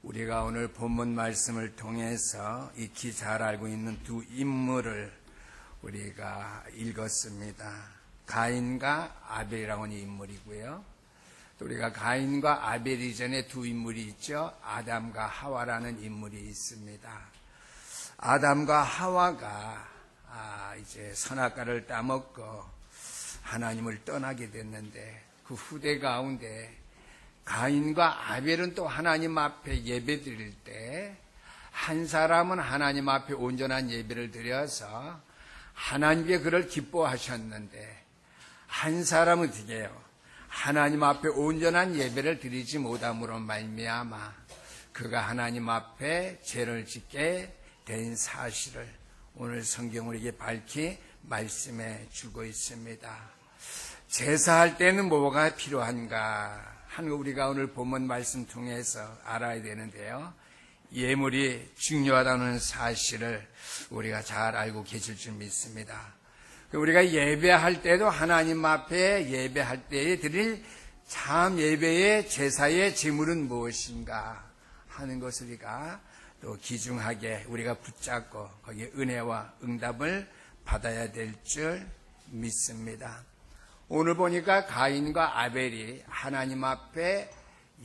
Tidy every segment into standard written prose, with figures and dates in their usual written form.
우리가 오늘 본문 말씀을 통해서 익히 잘 알고 있는 두 인물을 우리가 읽었습니다. 가인과 아벨이라고 하는 인물이고요. 또 우리가 가인과 아벨 이전에 두 인물이 있죠. 아담과 하와라는 인물이 있습니다. 아담과 하와가 이제 선악과를 따먹고 하나님을 떠나게 됐는데 그 후대 가운데 가인과 아벨은 또 하나님 앞에 예배 드릴 때 한 사람은 하나님 앞에 온전한 예배를 드려서 하나님께 그를 기뻐하셨는데 한 사람은 어떻게 해요? 하나님 앞에 온전한 예배를 드리지 못함으로 말미암아 그가 하나님 앞에 죄를 짓게 된 사실을 오늘 성경 우리에게 밝히 말씀해 주고 있습니다. 제사할 때는 뭐가 필요한가 하는 거 우리가 오늘 본문 말씀 통해서 알아야 되는데요. 예물이 중요하다는 사실을 우리가 잘 알고 계실 줄 믿습니다. 우리가 예배할 때도 하나님 앞에 예배할 때에 드릴 참 예배의 제사의 제물은 무엇인가 하는 것을 우리가 또 귀중하게 우리가 붙잡고 거기에 은혜와 응답을 받아야 될 줄 믿습니다. 오늘 보니까 가인과 아벨이 하나님 앞에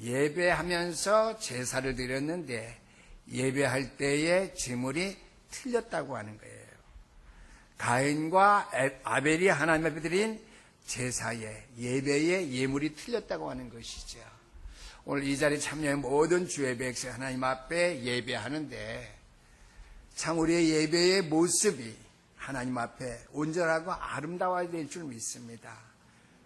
예배하면서 제사를 드렸는데 예배할 때의 제물이 틀렸다고 하는 거예요. 가인과 아벨이 하나님 앞에 드린 제사의 예배의 예물이 틀렸다고 하는 것이죠. 오늘 이 자리에 참여한 모든 주의 백성 하나님 앞에 예배하는데 참 우리의 예배의 모습이 하나님 앞에 온전하고 아름다워야 될 줄 믿습니다.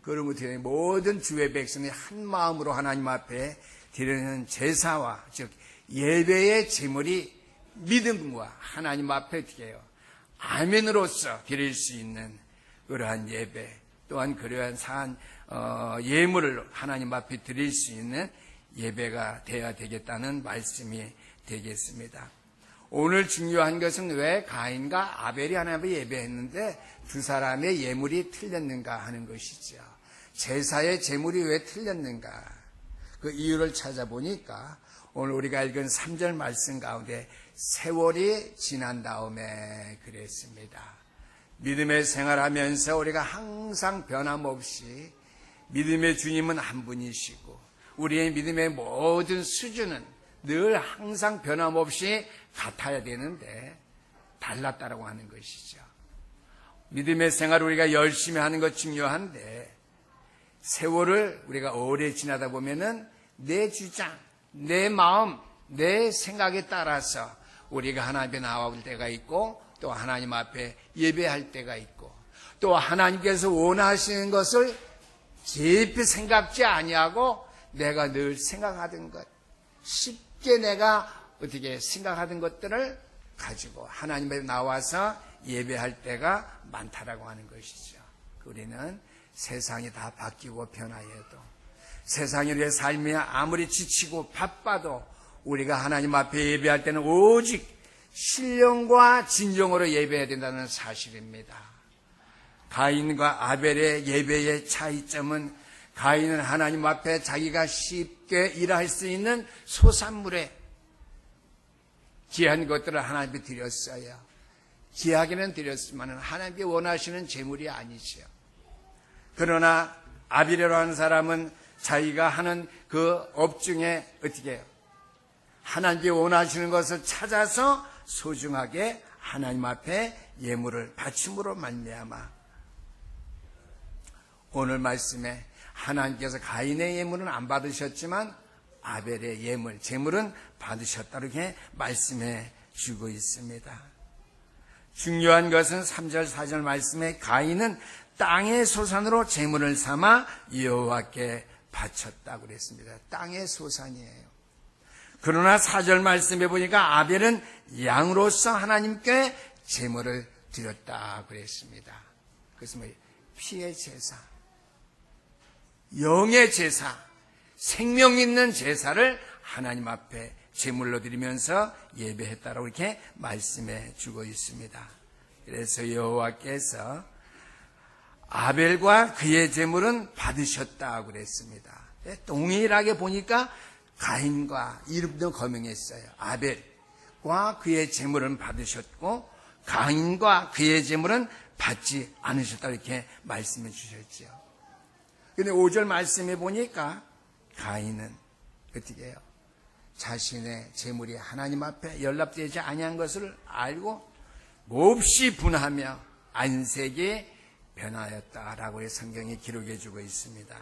그러므로 모든 주의 백성이 한 마음으로 하나님 앞에 드리는 제사와 즉 예배의 제물이 믿음과 하나님 앞에 어떻게 해요? 아멘으로서 드릴 수 있는 그러한 예배 또한 그러한 예물을 하나님 앞에 드릴 수 있는 예배가 되어야 되겠다는 말씀이 되겠습니다. 오늘 중요한 것은 왜 가인과 아벨이 하나님 앞에 예배했는데 두 사람의 예물이 틀렸는가 하는 것이죠. 제사의 제물이 왜 틀렸는가 그 이유를 찾아보니까 오늘 우리가 읽은 3절 말씀 가운데 세월이 지난 다음에 그랬습니다. 믿음의 생활하면서 우리가 항상 변함없이 믿음의 주님은 한 분이시고 우리의 믿음의 모든 수준은 늘 항상 변함없이 같아야 되는데 달랐다라고 하는 것이죠. 믿음의 생활을 우리가 열심히 하는 것 중요한데 세월을 우리가 오래 지나다 보면은 내 주장, 내 마음, 내 생각에 따라서 우리가 하나님 앞에 나올 때가 있고 또 하나님 앞에 예배할 때가 있고 또 하나님께서 원하시는 것을 깊이 생각지 아니하고 내가 늘 생각하던 것 쉽게 내가 어떻게 생각하던 것들을 가지고 하나님 앞에 나와서 예배할 때가 많다라고 하는 것이죠. 우리는 세상이 다 바뀌고 변화해도 세상에 우리의 삶이 아무리 지치고 바빠도 우리가 하나님 앞에 예배할 때는 오직 신령과 진정으로 예배해야 된다는 사실입니다. 가인과 아벨의 예배의 차이점은 가인은 하나님 앞에 자기가 쉽게 일할 수 있는 소산물에 귀한 것들을 하나님께 드렸어요. 귀하게는 드렸지만 하나님께 원하시는 제물이 아니죠. 그러나 아벨이라고 하는 사람은 자기가 하는 그 업중에 어떻게 해요? 하나님께 원하시는 것을 찾아서 소중하게 하나님 앞에 예물을 바침으로 말미암아 오늘 말씀에 하나님께서 가인의 예물은 안 받으셨지만 아벨의 예물, 제물은 받으셨다 이렇게 말씀해 주고 있습니다. 중요한 것은 3절 4절 말씀에 가인은 땅의 소산으로 제물을 삼아 여호와께 바쳤다고 그랬습니다. 땅의 소산이에요. 그러나 4절 말씀해 보니까 아벨은 양으로서 하나님께 제물을 드렸다고 그랬습니다. 그래서 피의 제사, 영의 제사, 생명 있는 제사를 하나님 앞에 제물로 드리면서 예배했다라고 이렇게 말씀해 주고 있습니다. 그래서 여호와께서 아벨과 그의 제물은 받으셨다고 그랬습니다. 동일하게 보니까 가인과 이름도 거명했어요. 아벨과 그의 제물은 받으셨고 가인과 그의 제물은 받지 않으셨다 이렇게 말씀해 주셨죠. 근데 5절 말씀해 보니까 가인은 어떻게 해요? 자신의 제물이 하나님 앞에 연락되지 아니한 것을 알고 몹시 분하며 안색에 변하였다라고 성경이 기록해 주고 있습니다.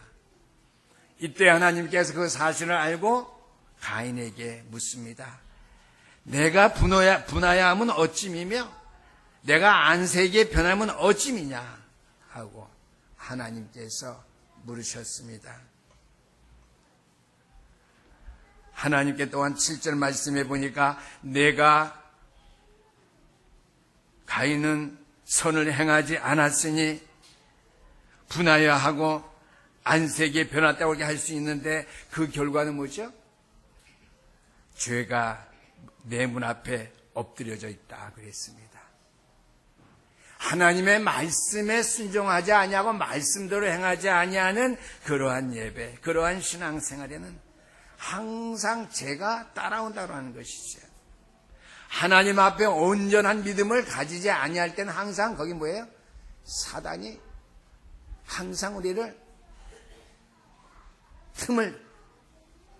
이때 하나님께서 그 사실을 알고 가인에게 묻습니다. 내가 분하야 함은 어찌미며 내가 안색에 변함은 어찌미냐 하고 하나님께서 물으셨습니다. 하나님께 또한 7절 말씀해 보니까 내가 가인은 선을 행하지 않았으니 분하여 하고 안색에 변했다고 이렇게 할 수 있는데 그 결과는 뭐죠? 죄가 내 문 앞에 엎드려져 있다 그랬습니다. 하나님의 말씀에 순종하지 아니하고 말씀대로 행하지 아니하는 그러한 예배, 그러한 신앙생활에는 항상 죄가 따라온다고 하는 것이죠. 하나님 앞에 온전한 믿음을 가지지 아니할 때는 항상 거기 뭐예요? 사단이 항상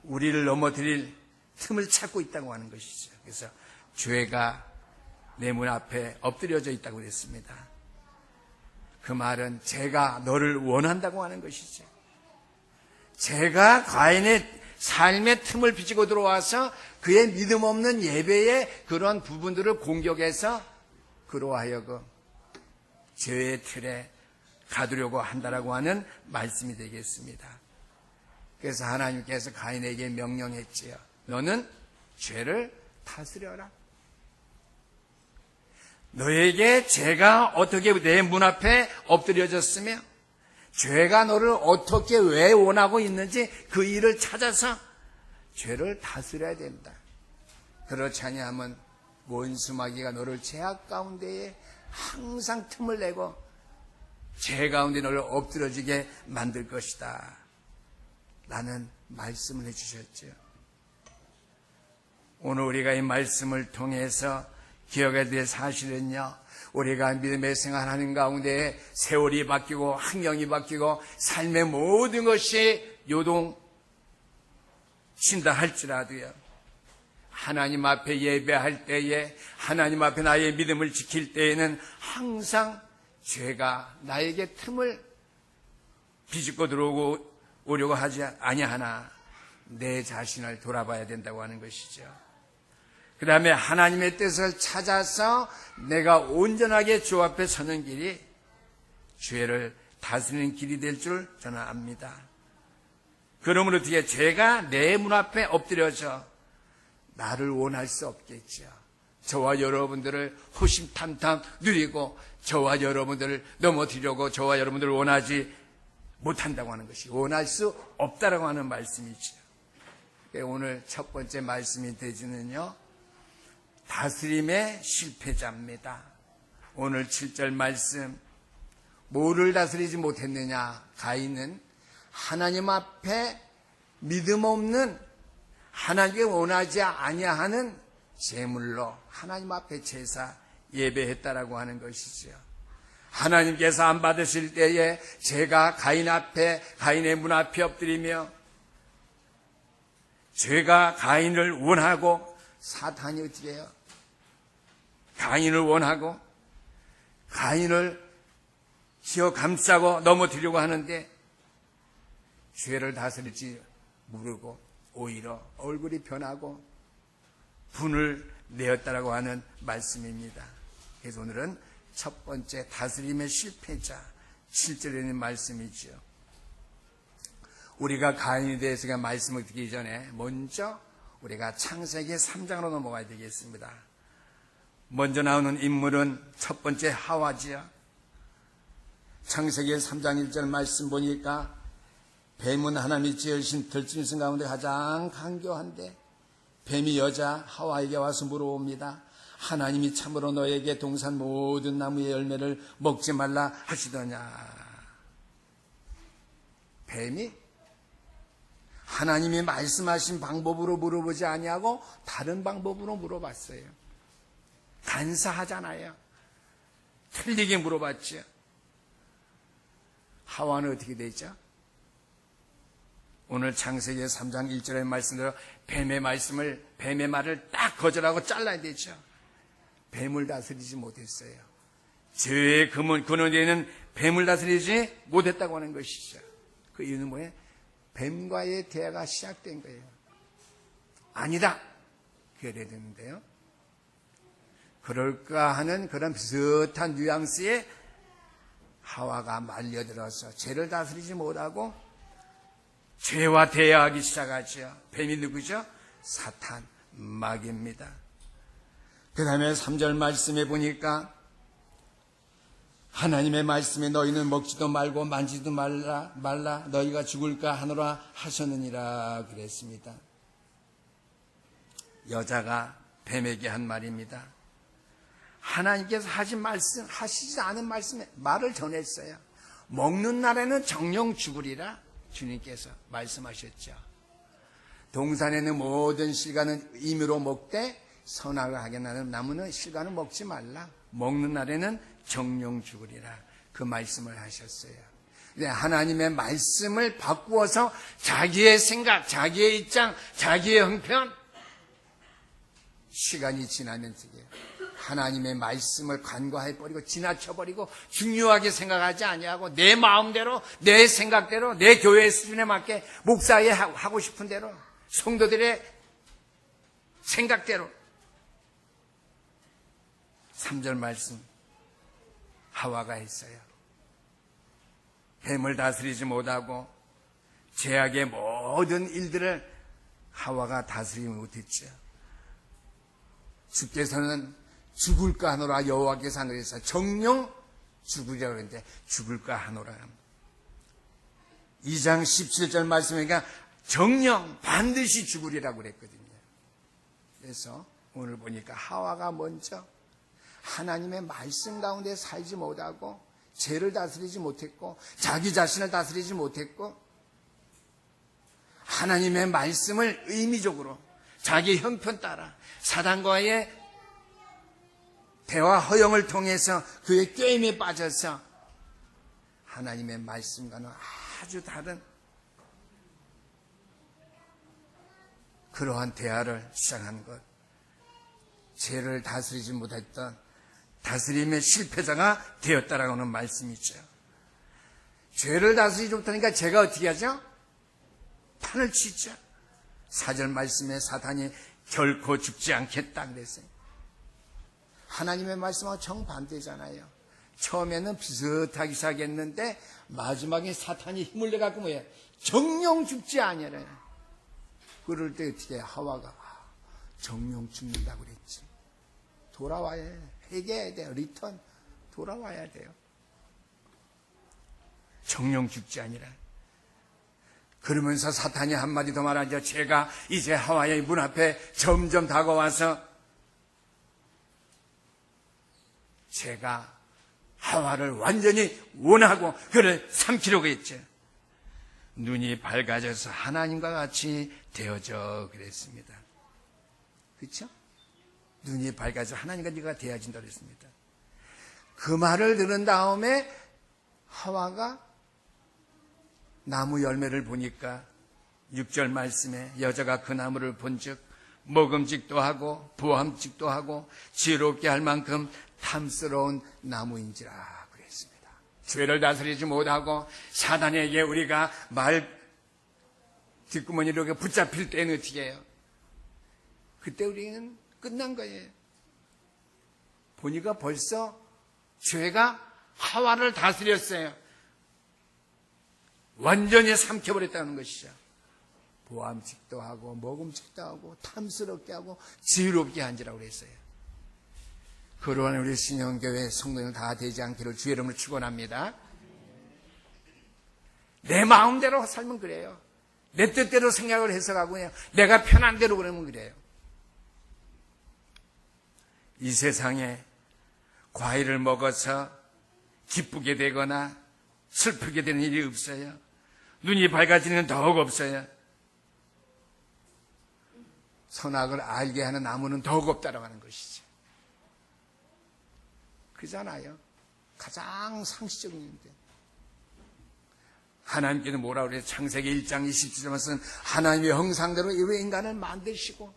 우리를 넘어뜨릴 틈을 찾고 있다고 하는 것이죠. 그래서 죄가 내 문 앞에 엎드려져 있다고 그랬습니다. 그 말은 죄가 너를 원한다고 하는 것이죠. 죄가 가인의 삶의 틈을 비치고 들어와서 그의 믿음 없는 예배의 그런 부분들을 공격해서 그로 하여금 죄의 틀에 가두려고 한다라고 하는 말씀이 되겠습니다. 그래서 하나님께서 가인에게 명령했지요. 너는 죄를 다스려라. 너에게 죄가 어떻게 내 문 앞에 엎드려졌으며 죄가 너를 어떻게 왜 원하고 있는지 그 일을 찾아서 죄를 다스려야 된다. 그렇지 아니하면 원수 마귀가 너를 죄악 가운데에 항상 틈을 내고 죄 가운데 너를 엎드려지게 만들 것이다. 라는 말씀을 해주셨죠. 오늘 우리가 이 말씀을 통해서 기억해야 될 사실은요, 우리가 믿음의 생활하는 가운데 세월이 바뀌고 환경이 바뀌고 삶의 모든 것이 요동친다 할지라도요, 하나님 앞에 예배할 때에 하나님 앞에 나의 믿음을 지킬 때에는 항상 죄가 나에게 틈을 비집고 들어오려고 하지 아니하나 내 자신을 돌아봐야 된다고 하는 것이죠. 그 다음에 하나님의 뜻을 찾아서 내가 온전하게 주 앞에 서는 길이 죄를 다스리는 길이 될 줄 저는 압니다. 그러므로 뒤에 죄가 내 문 앞에 엎드려져 나를 원할 수 없겠죠. 저와 여러분들을 호심탐탐 누리고 저와 여러분들을 넘어뜨리려고 저와 여러분들을 원하지 못한다고 하는 것이 원할 수 없다라고 하는 말씀이죠. 오늘 첫 번째 말씀이 되지는요, 다스림의 실패자입니다. 오늘 7절 말씀, 뭐를 다스리지 못했느냐? 가인은 하나님 앞에 믿음 없는, 하나님께 원하지 아니하는 제물로 하나님 앞에 제사 예배했다라고 하는 것이죠. 하나님께서 안 받으실 때에 제가 가인의 문 앞에 엎드리며 죄가 가인을 원하고 사탄이 어떻게 해요? 가인을 원하고 가인을 쥐어 감싸고 넘어뜨리려고 하는데 죄를 다스릴지 모르고 오히려 얼굴이 변하고 분을 내었다라고 하는 말씀입니다. 그래서 오늘은 첫 번째 다스림의 실패자 7절에 있는 말씀이죠. 우리가 가인에 대해서 말씀을 듣기 전에 먼저 우리가 창세기 3장으로 넘어가야 되겠습니다. 먼저 나오는 인물은 첫 번째 하와지요. 창세기 3장 1절 말씀 보니까 뱀은 하나님이 지으신 들짐승 가운데 가장 강교한데 뱀이 여자 하와에게 와서 물어봅니다. 하나님이 참으로 너에게 동산 모든 나무의 열매를 먹지 말라 하시더냐. 뱀이 하나님이 말씀하신 방법으로 물어보지 아니하고 다른 방법으로 물어봤어요. 간사하잖아요. 틀리게 물어봤죠. 하와는 어떻게 되죠? 오늘 창세기 3장 1절의 말씀대로 뱀의 말을 딱 거절하고 잘라야 되죠. 뱀을 다스리지 못했어요. 죄의 근원에는 뱀을 다스리지 못했다고 하는 것이죠. 그 이유는 뭐예요? 뱀과의 대화가 시작된 거예요. 아니다. 그래야 되는데요. 그럴까 하는 그런 비슷한 뉘앙스에 하와가 말려들어서 죄를 다스리지 못하고 죄와 대화하기 시작하죠. 뱀이 누구죠? 사탄, 마귀입니다. 그 다음에 3절 말씀에 보니까 하나님의 말씀에 너희는 먹지도 말고 만지도 말라 너희가 죽을까 하노라 하셨느니라 그랬습니다. 여자가 뱀에게 한 말입니다. 하나님께서 하시지 않은 말씀에 말을 전했어요. 먹는 날에는 정령 죽으리라 주님께서 말씀하셨죠. 동산에는 모든 실과는 임의로 먹되 선악을 하게 하는 나무는 실과는 먹지 말라. 먹는 날에는 정령 죽으리라. 그 말씀을 하셨어요. 근데 하나님의 말씀을 바꾸어서 자기의 생각, 자기의 입장, 자기의 형편, 시간이 지나면서 하나님의 말씀을 간과해버리고 지나쳐버리고 중요하게 생각하지 아니하고 내 마음대로, 내 생각대로, 내 교회 수준에 맞게 목사에 하고 싶은 대로, 성도들의 생각대로 3절 말씀 하와가 했어요. 뱀을 다스리지 못하고 죄악의 모든 일들을 하와가 다스리지 못했죠. 주께서는 죽을까 하노라 여호와께서 한 그랬어요. 정령 죽으리라 그랬는데 죽을까 하노라. 2장 17절 말씀이니까 정령 반드시 죽으리라고 그랬거든요. 그래서 오늘 보니까 하와가 먼저 하나님의 말씀 가운데 살지 못하고 죄를 다스리지 못했고 자기 자신을 다스리지 못했고 하나님의 말씀을 의미적으로 자기 형편 따라 사단과의 대화 허용을 통해서 그의 게임에 빠져서 하나님의 말씀과는 아주 다른 그러한 대화를 시작한 것. 죄를 다스리지 못했던 다스림의 실패자가 되었다라고 하는 말씀이죠. 죄를 다스리지 못하니까 죄가 어떻게 하죠? 판을 치죠. 4절 말씀에 사탄이 결코 죽지 않겠다 그랬어요. 하나님의 말씀하고 정반대잖아요. 처음에는 비슷하게 시작했는데 마지막에 사탄이 힘을 내갖고 뭐예요? 정령 죽지 아니하래. 그럴 때 어떻게 하와가 정령 죽는다고 그랬지. 돌아와야 해. 회개해야 돼요. 리턴. 돌아와야 돼요. 정령 죽지 아니라. 그러면서 사탄이 한마디 더 말하죠. 제가 이제 하와의 문 앞에 점점 다가와서 제가 하와를 완전히 원하고 그를 삼키려고 했죠. 눈이 밝아져서 하나님과 같이 되어져 그랬습니다. 그렇죠? 눈이 밝아져서 하나님과 네가 되어진다 그랬습니다. 그 말을 들은 다음에 하와가 나무 열매를 보니까 6절 말씀에 여자가 그 나무를 본즉 먹음직도 하고 보암직도 하고 지혜롭게 할 만큼 탐스러운 나무인지라 그랬습니다. 죄를 다스리지 못하고 사단에게 우리가 말 뒷구멍이로 이렇게 붙잡힐 때는 어떻게 해요? 그때 우리는 끝난 거예요. 보니까 벌써 죄가 하와를 다스렸어요. 완전히 삼켜버렸다는 것이죠. 보암직도 하고 먹음직도 하고 탐스럽게 하고 지혜롭게 한지라고 그랬어요. 그러한 우리 신영교회 성도들 다 되지 않기를 주의 이름으로 축원합니다. 내 마음대로 살면 그래요. 내 뜻대로 생각을 해석하고 내가 편한 대로 그러면 그래요. 이 세상에 과일을 먹어서 기쁘게 되거나 슬프게 되는 일이 없어요. 눈이 밝아지는 더욱 없어요. 선악을 알게 하는 나무는 더욱 없다라고 하는 것이죠. 그잖아요. 가장 상식적인 일인데. 하나님께서 뭐라 그래요? 창세기 1장 27절에서는 하나님의 형상대로 이 인간을 만드시고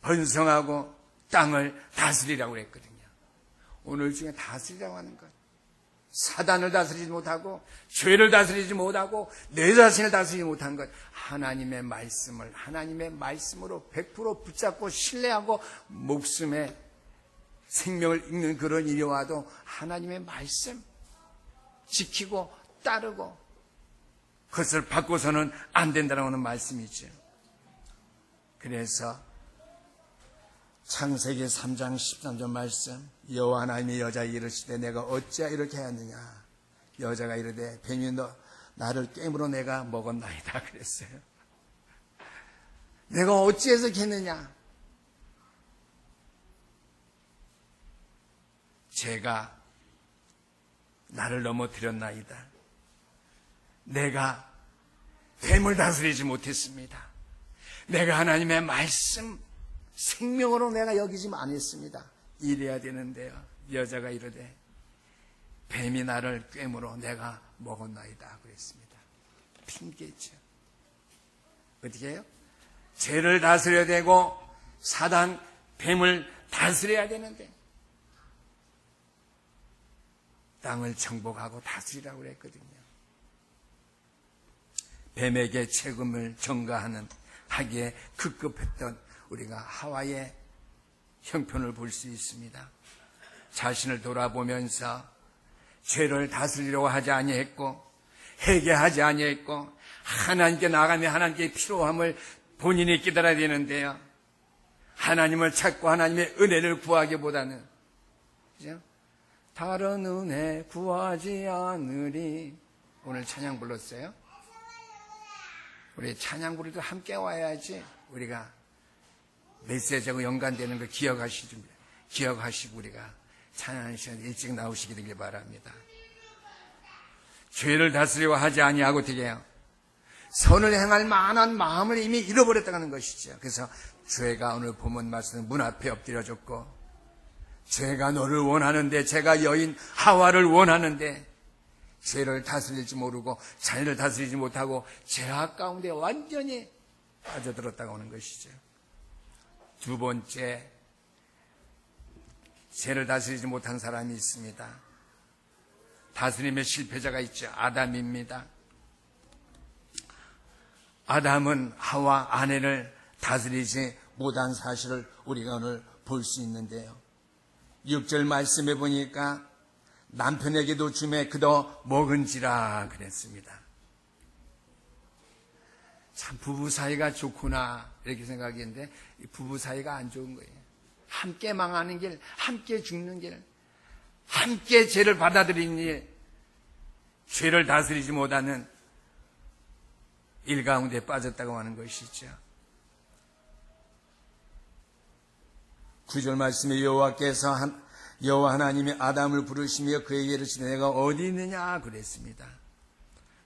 번성하고 땅을 다스리라고 그랬거든요. 오늘 중에 다스리라고 하는 것. 사단을 다스리지 못하고 죄를 다스리지 못하고 내 자신을 다스리지 못한 것. 하나님의 말씀을 하나님의 말씀으로 100% 붙잡고 신뢰하고 목숨에 생명을 읽는 그런 일이 와도 하나님의 말씀 지키고 따르고 그것을 바꿔서는 안 된다는 하는 말씀이죠. 그래서 창세기 3장 13절 말씀, 여호와 하나님이 여자에게 이르시되 내가 어찌하여 이렇게 하였느냐. 여자가 이르되 뱀이 나를 꿰물어 내가 먹었나이다 그랬어요. 내가 어찌해서 이렇게 했느냐. 죄가 나를 넘어뜨렸나이다. 내가 뱀을 다스리지 못했습니다. 내가 하나님의 말씀 생명으로 내가 여기지 않았습니다. 이래야 되는데요. 여자가 이르되 뱀이 나를 꿰물어 내가 먹었나이다 그랬습니다. 핑계죠. 어떻게 해요? 죄를 다스려야 되고 사단 뱀을 다스려야 되는데 땅을 정복하고 다스리라고 그랬거든요. 뱀에게 책임을 전가하는 하기에 급급했던 우리가 하와의 형편을 볼 수 있습니다. 자신을 돌아보면서 죄를 다스리려고 하지 아니했고 회개하지 아니했고 하나님께 나가며 하나님께 필요함을 본인이 깨달아야 되는데요. 하나님을 찾고 하나님의 은혜를 구하기보다는 그죠? 다른 은혜 구하지 않으리. 오늘 찬양 불렀어요. 우리 찬양 부를 때 함께 와야지 우리가 메시지하고 연관되는 거 기억하시고 우리가 찬양하는 시간에 일찍 나오시게 되길 바랍니다. 죄를 다스리려 하지 아니하고 어떻게 해요? 선을 행할 만한 마음을 이미 잃어버렸다는 것이죠. 그래서 죄가 오늘 본문 말씀은 문 앞에 엎드려졌고 죄가 너를 원하는데 죄가 여인 하와를 원하는데 죄를 다스릴지 모르고 자녀를 다스리지 못하고 죄악 가운데 완전히 빠져들었다고 하는 것이죠. 두 번째, 죄를 다스리지 못한 사람이 있습니다. 다스림의 실패자가 있죠. 아담입니다. 아담은 하와 아내를 다스리지 못한 사실을 우리가 오늘 볼 수 있는데요. 6절 말씀해 보니까 남편에게도 주매 그도 먹은지라 그랬습니다. 참 부부 사이가 좋구나 이렇게 생각했는데 부부 사이가 안 좋은 거예요. 함께 망하는 길, 함께 죽는 길, 함께 죄를 받아들이는 일, 죄를 다스리지 못하는 일 가운데 빠졌다고 하는 것이죠. 9절 말씀에 여호와 하나님이 아담을 부르시며 그에게 이르시되 내가 어디 있느냐 그랬습니다.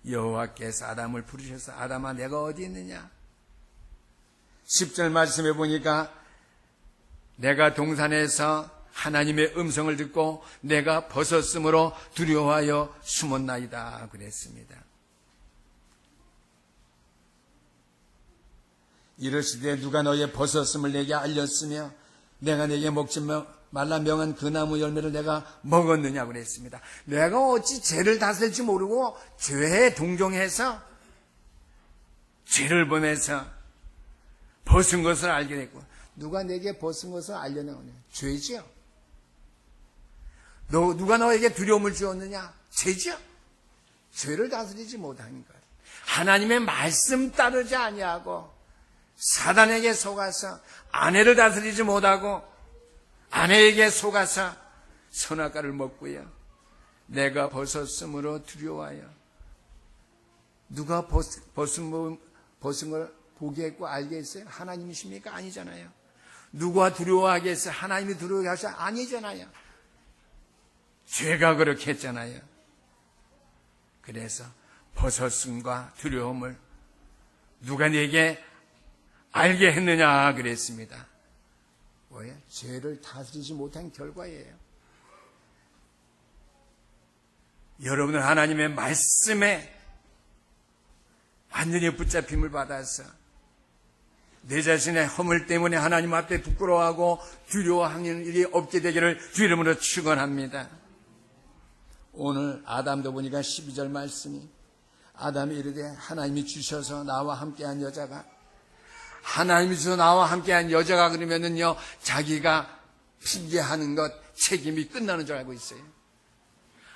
여호와께서 아담을 부르셔서 아담아 내가 어디 있느냐. 10절 말씀해 보니까 내가 동산에서 하나님의 음성을 듣고 내가 벗었으므로 두려워하여 숨었나이다 그랬습니다. 이르시되 누가 너의 벗었음을 내게 알렸으며 내가 내게 먹지 말라 명한 그 나무 열매를 내가 먹었느냐 그랬습니다. 내가 어찌 죄를 다스릴지 모르고 죄에 동정해서 죄를 범해서 벗은 것을 알게 됐고 누가 내게 벗은 것을 알려내오냐? 죄죠. 누가 너에게 두려움을 주었느냐? 죄죠. 죄를 다스리지 못한 것. 하나님의 말씀 따르지 아니하고 사단에게 속아서 아내를 다스리지 못하고 아내에게 속아서 선악과를 먹고요. 내가 벗었으므로 두려워하여. 누가 벗은 걸 보게 알게 했어요? 하나님이십니까? 아니잖아요. 누가 두려워하게 했어요? 하나님이 두려워하게 하셔? 아니잖아요. 죄가 그렇게 했잖아요. 그래서 벗었음과 두려움을 누가 내게 알게 했느냐 그랬습니다. 뭐예요? 죄를 다스리지 못한 결과예요. 여러분은 하나님의 말씀에 완전히 붙잡힘을 받아서 내 자신의 허물 때문에 하나님 앞에 부끄러워하고 두려워하는 일이 없게 되기를 주 이름으로 축원합니다. 오늘 아담도 보니까 12절 말씀이 아담이 이르되 하나님이 주셔서 나와 함께한 여자가 하나님이 주셔서 나와 함께한 여자가 그러면은요 자기가 핑계하는 것 책임이 끝나는 줄 알고 있어요.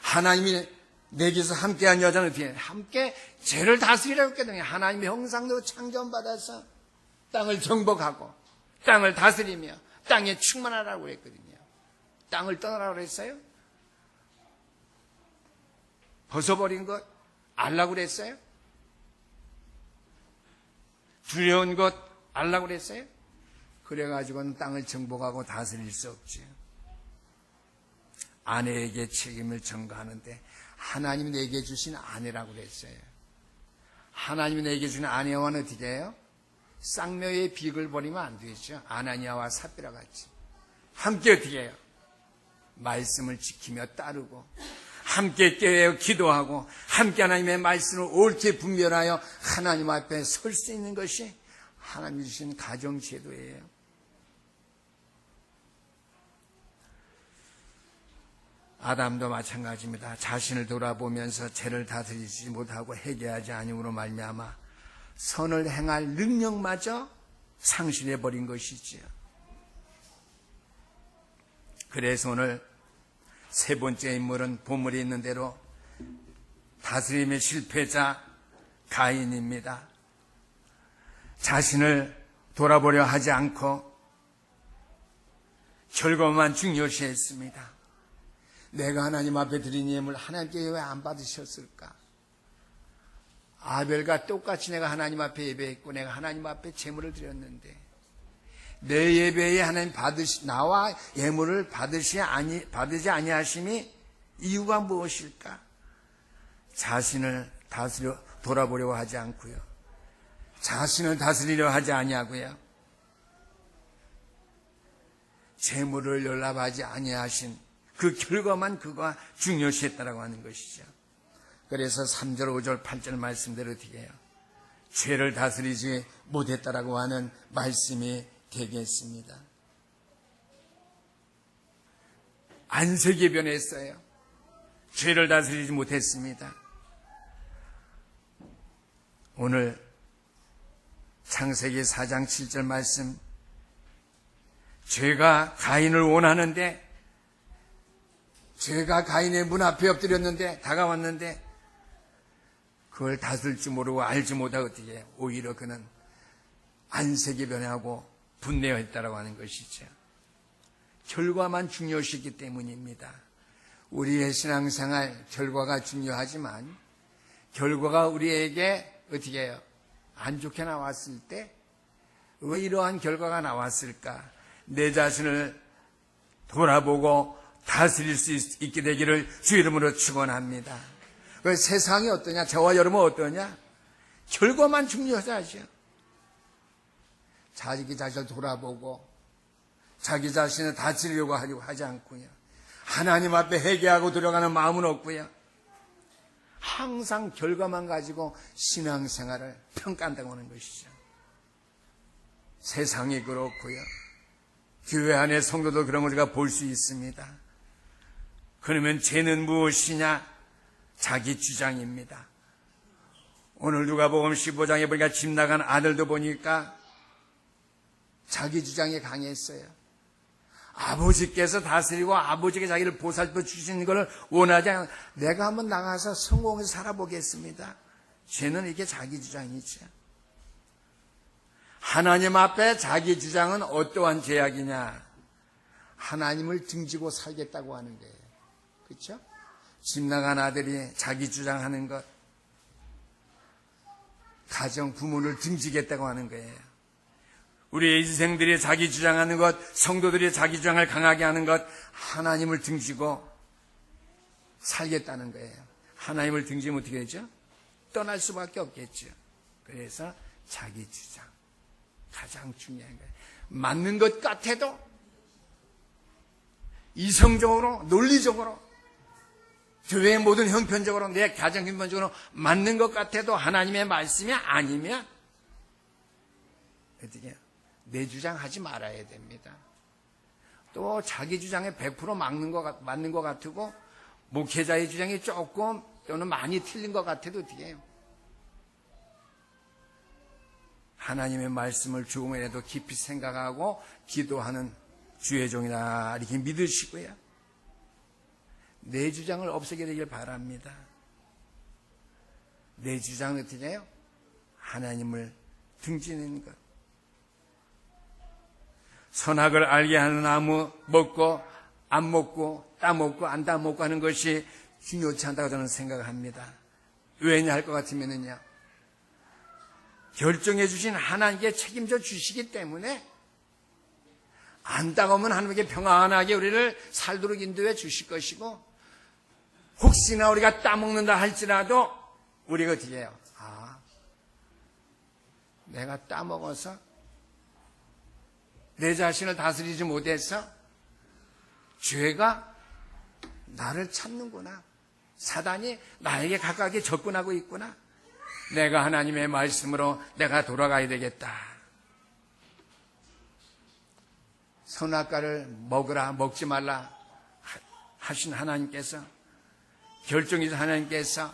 하나님이 내게서 함께한 여자는 어떻게 함께 죄를 다스리라고 했거든요. 하나님의 형상대로 창조받아서 땅을 정복하고 땅을 다스리며 땅에 충만하라고 했거든요. 땅을 떠나라고 그랬어요? 벗어버린 것 알라고 그랬어요? 두려운 것 알라고 그랬어요? 그래가지고는 땅을 정복하고 다스릴 수 없지요. 아내에게 책임을 전가하는데 하나님이 내게 주신 아내라고 그랬어요. 하나님이 내게 주신 아내와는 어떻게 해요? 쌍묘의 빅을 버리면 안 되죠. 아나니아와 삽비라 같이 함께 어떻게 해요? 말씀을 지키며 따르고 함께 깨어 기도하고 함께 하나님의 말씀을 옳게 분별하여 하나님 앞에 설 수 있는 것이 하나님이 주신 가정제도예요. 아담도 마찬가지입니다. 자신을 돌아보면서 죄를 다스리지 못하고 회개하지 아니므로 말미암아 선을 행할 능력마저 상실해버린 것이지요. 그래서 오늘 세 번째 인물은 본문에 있는 대로 다스림의 실패자 가인입니다. 자신을 돌아보려 하지 않고 결과만 중요시했습니다. 내가 하나님 앞에 드린 예물 하나님께 왜 안 받으셨을까? 아벨과 똑같이 내가 하나님 앞에 예배했고 내가 하나님 앞에 제물을 드렸는데 내 예배에 하나님 나와 예물을 받으지 아니하심이 이유가 무엇일까? 자신을 돌아보려고 하지 않고요. 자신을 다스리려 하지 아니하고요. 제물을 연락하지 아니하신 그 결과만 그가 중요시했다라고 하는 것이죠. 그래서 3절, 5절, 8절 말씀대로 어떻게 해요? 죄를 다스리지 못했다라고 하는 말씀이 되겠습니다. 안색이 변했어요. 죄를 다스리지 못했습니다. 오늘 창세기 4장 7절 말씀, 죄가 가인을 원하는데 죄가 가인의 문 앞에 엎드렸는데 다가왔는데 그걸 다스릴 줄 모르고 알지 못하고 어떻게 해요? 오히려 그는 안색이 변하고 분내했다라고 하는 것이죠. 결과만 중요시했기 때문입니다. 우리의 신앙생활 결과가 중요하지만 결과가 우리에게 어떻게 해요? 안 좋게 나왔을 때 왜 이러한 결과가 나왔을까? 내 자신을 돌아보고 다스릴 수 있게 되기를 주 이름으로 축원합니다. 세상이 어떠냐? 저와 여러분은 어떠냐? 결과만 중요하죠. 자기 자신을 돌아보고 자기 자신을 다스리려고 하지 않고요. 하나님 앞에 회개하고 들어가는 마음은 없고요. 항상 결과만 가지고 신앙생활을 평가한다고 하는 것이죠. 세상이 그렇고요. 교회 안에 성도도 그런 걸 우리가 볼 수 있습니다. 그러면 죄는 무엇이냐? 자기 주장입니다. 오늘 누가복음 15장에 보니까 집 나간 아들도 보니까 자기 주장이 강했어요. 아버지께서 다스리고 아버지께 자기를 보살펴 주시는 것을 원하지 않아 내가 한번 나가서 성공해서 살아보겠습니다. 죄는 이게 자기 주장이죠. 하나님 앞에 자기 주장은 어떠한 죄악이냐? 하나님을 등지고 살겠다고 하는 거예요. 그렇죠? 집 나간 아들이 자기 주장하는 것, 가정 부모를 등지겠다고 하는 거예요. 우리의 인생들이 자기 주장하는 것, 성도들이 자기 주장을 강하게 하는 것, 하나님을 등지고 살겠다는 거예요. 하나님을 등지면 어떻게 되죠? 떠날 수밖에 없겠죠. 그래서 자기 주장. 가장 중요한 거예요. 맞는 것 같아도 이성적으로, 논리적으로, 교회의 모든 형편적으로, 내 가정 형편적으로 맞는 것 같아도 하나님의 말씀이 아니면 어떻게 내 주장하지 말아야 됩니다. 또 자기 주장에 100% 맞는 것 같고 목회자의 주장이 조금 또는 많이 틀린 것 같아도 어떻게 해요? 하나님의 말씀을 조금이라도 깊이 생각하고 기도하는 주의 종이다 이렇게 믿으시고요. 내 주장을 없애게 되길 바랍니다. 내 주장은 어떻게 해요? 하나님을 등지는 것. 선악을 알게 하는 나무 먹고 안 먹고 따먹고 안 따먹고 하는 것이 중요치 않다고 저는 생각합니다. 왜냐 할 것 같으면요, 결정해 주신 하나님께 책임져 주시기 때문에 안 따가면 하나님께 평안하게 우리를 살도록 인도해 주실 것이고, 혹시나 우리가 따먹는다 할지라도 우리가 어떻게 해요? 내가 따먹어서 내 자신을 다스리지 못해서 죄가 나를 찾는구나. 사단이 나에게 가까이 접근하고 있구나. 내가 하나님의 말씀으로 내가 돌아가야 되겠다. 선악과를 먹으라 먹지 말라 하신 하나님께서, 결정해서 하나님께서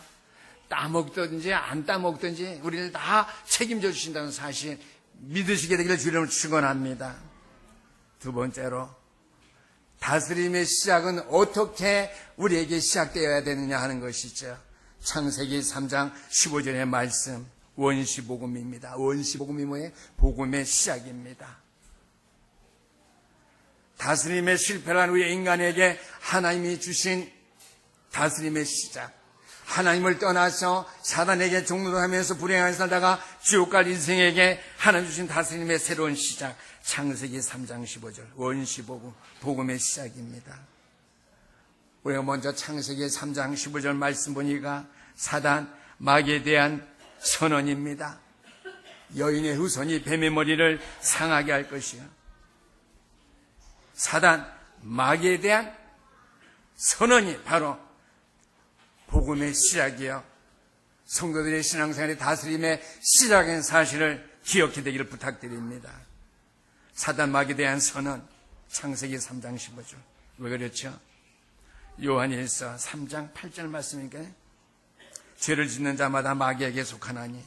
따먹든지 안 따먹든지 우리를 다 책임져 주신다는 사실 믿으시게 되기를 주님을 축원합니다. 두 번째로, 다스림의 시작은 어떻게 우리에게 시작되어야 되느냐 하는 것이죠. 창세기 3장 15절의 말씀, 원시복음입니다. 원시복음이 뭐예요? 복음의 시작입니다. 다스림의 실패란 우리 인간에게 하나님이 주신 다스림의 시작, 하나님을 떠나서 사단에게 종노릇하면서 불행하게 살다가 지옥 갈 인생에게 하나님 주신 다스림의 새로운 시작, 창세기 3장 15절 원시복음, 복음의 시작입니다. 우리가 먼저 창세기 3장 15절 말씀 보니까 사단, 마귀에 대한 선언입니다. 여인의 후손이 뱀의 머리를 상하게 할 것이요. 사단, 마귀에 대한 선언이 바로 복음의 시작이요, 성도들의 신앙생활의 다스림의 시작인 사실을 기억해 되기를 부탁드립니다. 사단, 마귀에 대한 선언, 창세기 3장 15절. 왜 그렇죠? 요한일서 3장 8절 말씀이니까, 죄를 짓는 자마다 마귀에게 속하나니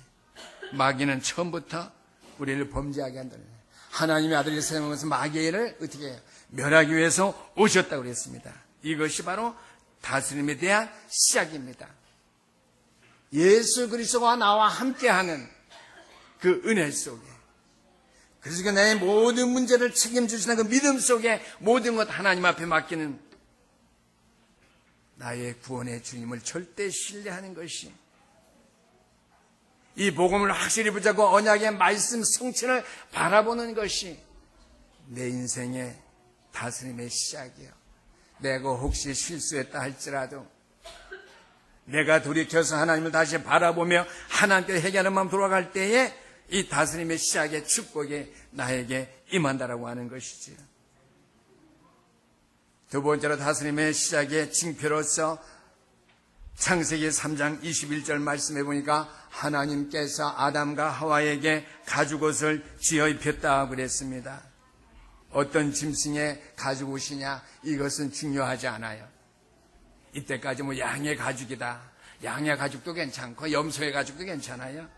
마귀는 처음부터 우리를 범죄하게 한다는 거예요. 하나님의 아들이 세상에 오셔서 마귀를 어떻게 해요? 멸하기 위해서 오셨다고 그랬습니다. 이것이 바로 다스림에 대한 시작입니다. 예수 그리스도와 나와 함께하는 그 은혜 속에, 그래서 내 모든 문제를 책임지시는 그 믿음 속에 모든 것 하나님 앞에 맡기는 나의 구원의 주님을 절대 신뢰하는 것이, 이 복음을 확실히 붙잡고 언약의 말씀 성취를 바라보는 것이 내 인생의 다스림의 시작이에요. 내가 혹시 실수했다 할지라도 내가 돌이켜서 하나님을 다시 바라보며 하나님께 회개하는 마음 돌아갈 때에 이 다스림의 시작의 축복이 나에게 임한다라고 하는 것이지요. 두 번째로, 다스림의 시작의 징표로서 창세기 3장 21절 말씀해 보니까 하나님께서 아담과 하와에게 가죽옷을 지어 입혔다고 그랬습니다. 어떤 짐승의 가죽옷이냐, 이것은 중요하지 않아요. 이때까지 양의 가죽이다, 양의 가죽도 괜찮고 염소의 가죽도 괜찮아요.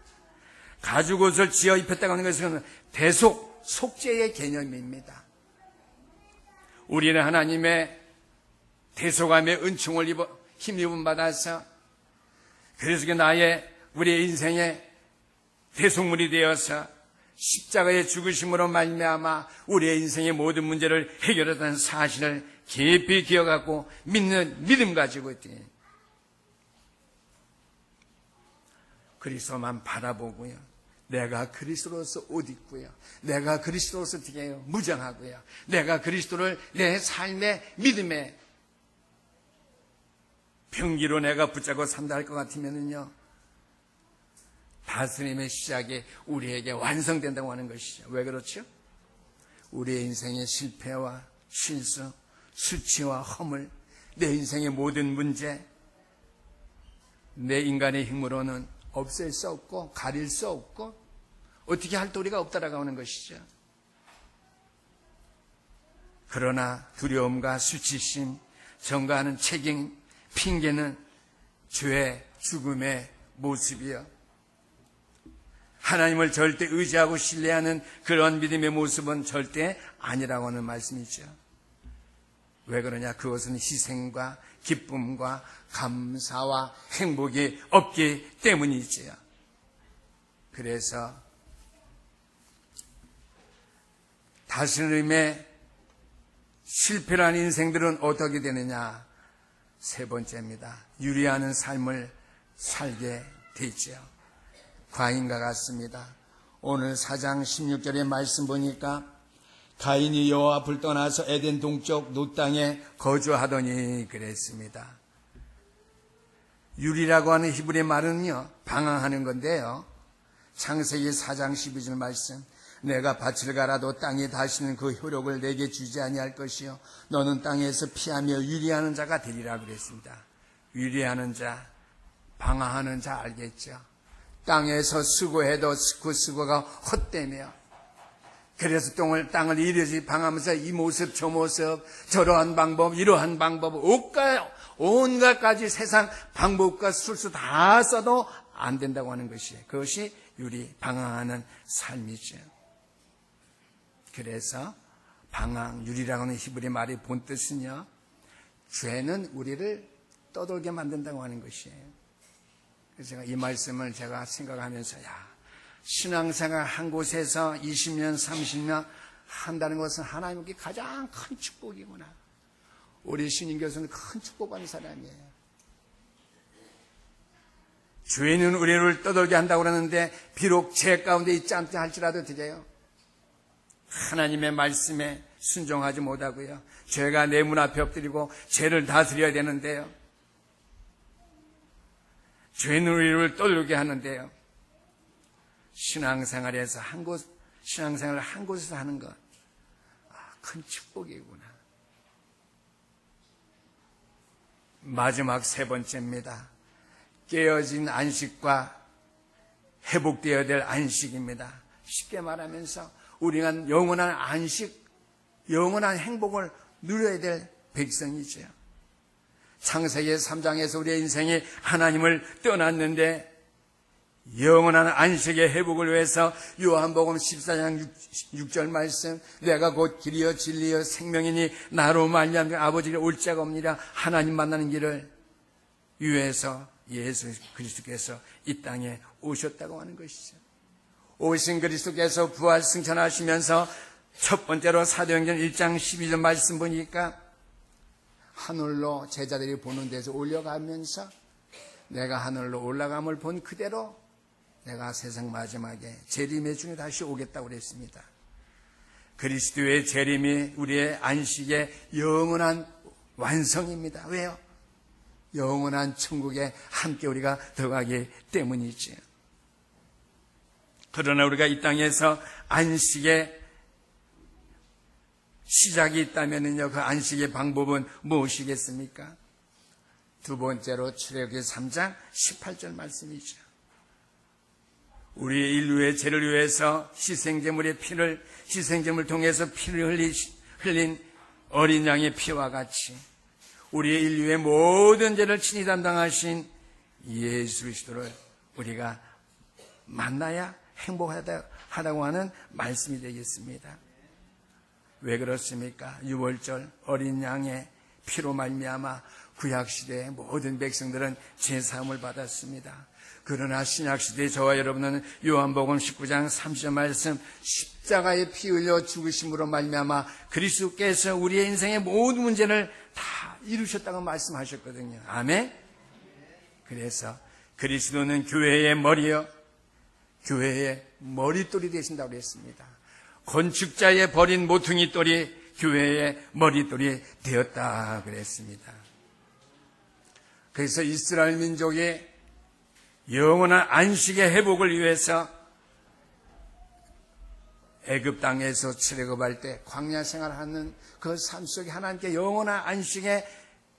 가죽옷을 지어 입혔다고 하는 것은 대속, 속죄의 개념입니다. 우리는 하나님의 대속함의 은총을 힘입음 받아서, 그래서 우리의 인생의 대속물이 되어서 십자가의 죽으심으로 말미암아 우리의 인생의 모든 문제를 해결했다는 사실을 깊이 기억하고 믿는 믿음 가지고 있더니 그리스도만 바라보고요, 내가 그리스도로서 옷 입고요, 내가 그리스도로서 어떻게 해요? 무장하고요, 내가 그리스도를 내 삶의 믿음의 병기로 내가 붙잡고 산다 할 것 같으면요, 다스림의 시작이 우리에게 완성된다고 하는 것이죠. 왜 그렇죠? 우리의 인생의 실패와 실수, 수치와 허물, 내 인생의 모든 문제, 내 인간의 힘으로는 없앨 수 없고 가릴 수 없고 어떻게 할 도리가 없다라고 하는 것이죠. 그러나 두려움과 수치심, 전가하는 책임, 핑계는 죄, 죽음의 모습이요. 하나님을 절대 의지하고 신뢰하는 그런 믿음의 모습은 절대 아니라고 하는 말씀이죠. 왜 그러냐? 그것은 희생과 기쁨과 감사와 행복이 없기 때문이지요. 그래서 다스림의 실패한 인생들은 어떻게 되느냐? 세 번째입니다. 유리하는 삶을 살게 되죠. 가인과 같습니다. 오늘 4장 16절의 말씀 보니까 가인이 여호와 앞을 떠나서 에덴 동쪽 놋 땅에 거주하더니 그랬습니다. 유리라고 하는 히브리 말은요, 방황하는 건데요. 창세기 4장 12절 말씀, 내가 밭을 갈아도 땅이 다시는 그 효력을 내게 주지 아니할 것이요 너는 땅에서 피하며 유리하는 자가 되리라 그랬습니다. 유리하는 자, 방황하는 자 알겠죠? 땅에서 수고해도 그 수고가 헛되며, 그래서 땅을 이리저리 방하면서 이 모습 저 모습, 저러한 방법 이러한 방법, 온갖 가지 세상 방법과 술수 다 써도 안 된다고 하는 것이에요. 그것이 방황하는 삶이죠. 그래서 방황, 유리라고 하는 히브리 말의 본뜻은요, 죄는 우리를 떠돌게 만든다고 하는 것이에요. 그래서 제가 이 말씀을 제가 생각하면서, 신앙생활 한 곳에서 20년, 30년 한다는 것은 하나님께 가장 큰 축복이구나. 우리 신임 교수는 큰 축복받는 사람이에요. 죄는 우리를 떠돌게 한다고 그러는데 비록 죄 가운데 있지 않다 할지라도 드려요. 하나님의 말씀에 순종하지 못하고요. 죄가 내 문 앞에 엎드리고 죄를 다스려야 되는데요. 죄는 우리를 떠돌게 하는데요. 신앙생활에서 신앙생활을 한 곳에서 하는 것, 큰 축복이구나. 마지막 세 번째입니다. 깨어진 안식과 회복되어야 될 안식입니다. 쉽게 말하면서 우리가 영원한 안식, 영원한 행복을 누려야 될 백성이죠. 창세기 3장에서 우리의 인생이 하나님을 떠났는데 영원한 안식의 회복을 위해서 요한복음 14장 6절 말씀, 내가 곧 길이요 진리요 생명이니 나로 말미암아 아버지를 올 자가 없느니라. 하나님 만나는 길을 위해서 예수 그리스도께서 이 땅에 오셨다고 하는 것이죠. 오신 그리스도께서 부활 승천하시면서 첫 번째로 사도행전 1장 12절 말씀 보니까 하늘로 제자들이 보는 데서 올려가면서 내가 하늘로 올라감을 본 그대로 내가 세상 마지막에 재림의 중에 다시 오겠다고 그랬습니다. 그리스도의 재림이 우리의 안식의 영원한 완성입니다. 왜요? 영원한 천국에 함께 우리가 들어가기 때문이지요. 그러나 우리가 이 땅에서 안식의 시작이 있다면요, 그 안식의 방법은 무엇이겠습니까? 두 번째로 출애굽기 3장 18절 말씀이죠. 우리 인류의 죄를 위해서 희생제물을 통해서 피를 흘린 어린 양의 피와 같이 우리의 인류의 모든 죄를 친히 담당하신 예수 그리스도를 우리가 만나야 행복하다고 하는 말씀이 되겠습니다. 왜 그렇습니까? 유월절 어린 양의 피로 말미암아 구약시대의 모든 백성들은 제사함을 받았습니다. 그러나 신약시대의 저와 여러분은 요한복음 19장 30절 말씀, 십자가에 피 흘려 죽으심으로 말미암아 그리스도께서 우리의 인생의 모든 문제를 다 이루셨다고 말씀하셨거든요. 아멘? 그래서 그리스도는 교회의 머리요, 교회의 머릿돌이 되신다고 했습니다. 건축자의 버린 모퉁이 돌이 교회의 머릿돌이 되었다 그랬습니다. 그래서 이스라엘 민족이 영원한 안식의 회복을 위해서 애굽 땅에서 출애굽할 때 광야 생활하는 그 삶 속에 하나님께 영원한 안식의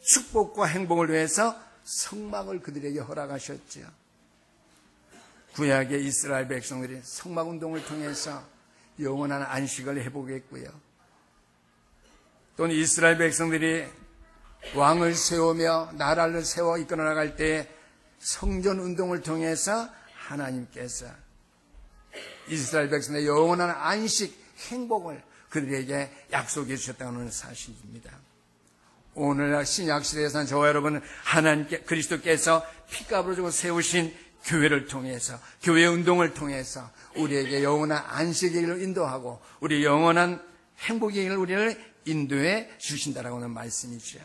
축복과 행복을 위해서 성막을 그들에게 허락하셨죠. 구약의 이스라엘 백성들이 성막 운동을 통해서 영원한 안식을 회복했고요. 또는 이스라엘 백성들이 왕을 세우며 나라를 세워 이끌어 나갈 때 성전 운동을 통해서 하나님께서 이스라엘 백성의 영원한 안식, 행복을 그들에게 약속해 주셨다는 사실입니다. 오늘날 신약시대에서는 저와 여러분은 하나님께 그리스도께서 피값으로 주고 세우신 교회를 통해서, 교회 운동을 통해서 우리에게 영원한 안식의 길을 인도하고 우리 영원한 행복의 길을 우리를 인도해 주신다라고는 말씀이죠.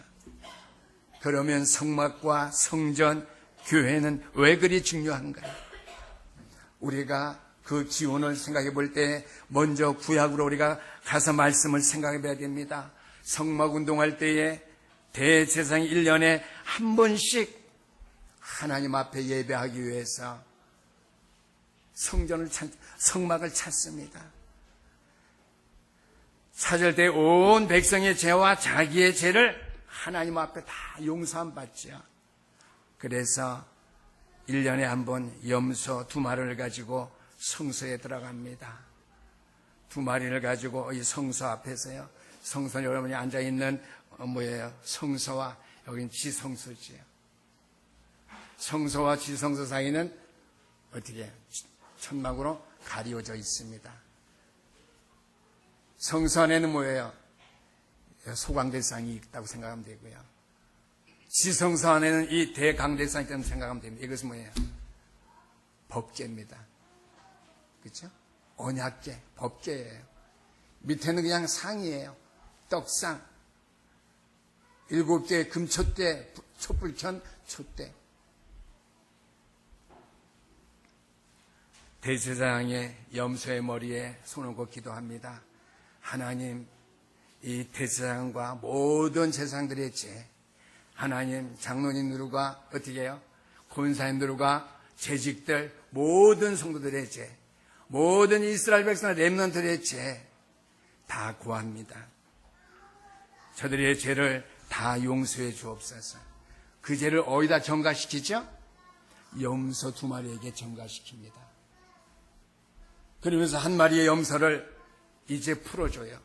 그러면 성막과 성전, 교회는 왜 그리 중요한가요? 우리가 그 기원을 생각해 볼 때 먼저 구약으로 우리가 가서 말씀을 생각해 봐야 됩니다. 성막 운동할 때에 대제사장이 1년에 한 번씩 하나님 앞에 예배하기 위해서 성막을 찾습니다. 찾을 때 온 백성의 죄와 자기의 죄를 하나님 앞에 다 용서함 받죠. 그래서 1년에 한 번 염소 2마리를 가지고 성소에 들어갑니다. 2마리를 가지고 이 성소 앞에서요. 성소는 여러분이 앉아있는 성소와 여기는 지성소지요. 성소와 지성소 사이는 어떻게 천막으로 가려져 있습니다. 성소 안에는 뭐예요? 소강대상이 있다고 생각하면 되고요. 지성소 안에는 이 대강대상이 있다고 생각하면 됩니다. 이것은 뭐예요? 법궤입니다. 그렇죠? 언약궤, 법궤예요. 밑에는 그냥 상이에요. 떡상. 7개의 금촛대, 촛불 켠 촛대. 대제사장의 염소의 머리에 손을 얹고 기도합니다. 하나님, 이 대제사장과 모든 제사장들의 죄, 하나님 장로님들과 어떻게 해요? 권사님들과 재직들, 모든 성도들의 죄, 모든 이스라엘 백성의 렘넌트들의 죄 다 구합니다. 저들의 죄를 다 용서해 주옵소서. 그 죄를 어디다 전가시키죠? 염소 2마리에게 전가시킵니다. 그러면서 한 마리의 염소를 이제 풀어줘요.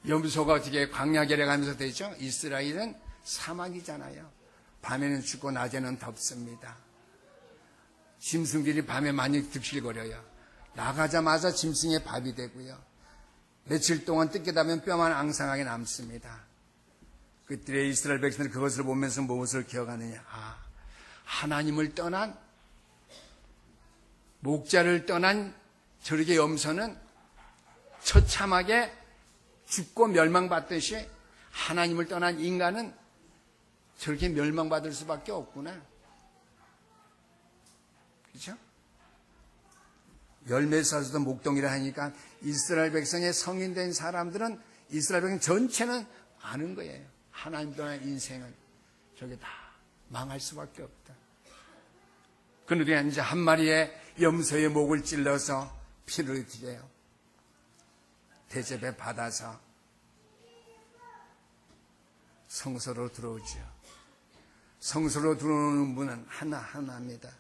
염소가 어떻게 광야길에 가면서 되죠? 이스라엘은 사막이잖아요. 밤에는 춥고 낮에는 덥습니다. 짐승들이 밤에 많이 득실거려요. 나가자마자 짐승의 밥이 되고요. 며칠 동안 뜯기다면 뼈만 앙상하게 남습니다. 그때의 이스라엘 백성들이 그것을 보면서 무엇을 기억하느냐? 하나님을 떠난, 목자를 떠난 저렇게 염소는 처참하게 죽고 멸망받듯이 하나님을 떠난 인간은 저렇게 멸망받을 수밖에 없구나. 그렇죠? 열매 쏴서도 목동이라 하니까 이스라엘 백성의 성인된 사람들은 이스라엘 백성 전체는 아는 거예요. 하나님 떠난 인생은 저게 다 망할 수밖에 없다. 그런데 이제 한 마리의 염소의 목을 찔러서 피를 튀겨요. 대접에 받아서 성소로 들어오죠. 성소로 들어오는 문은 하나입니다.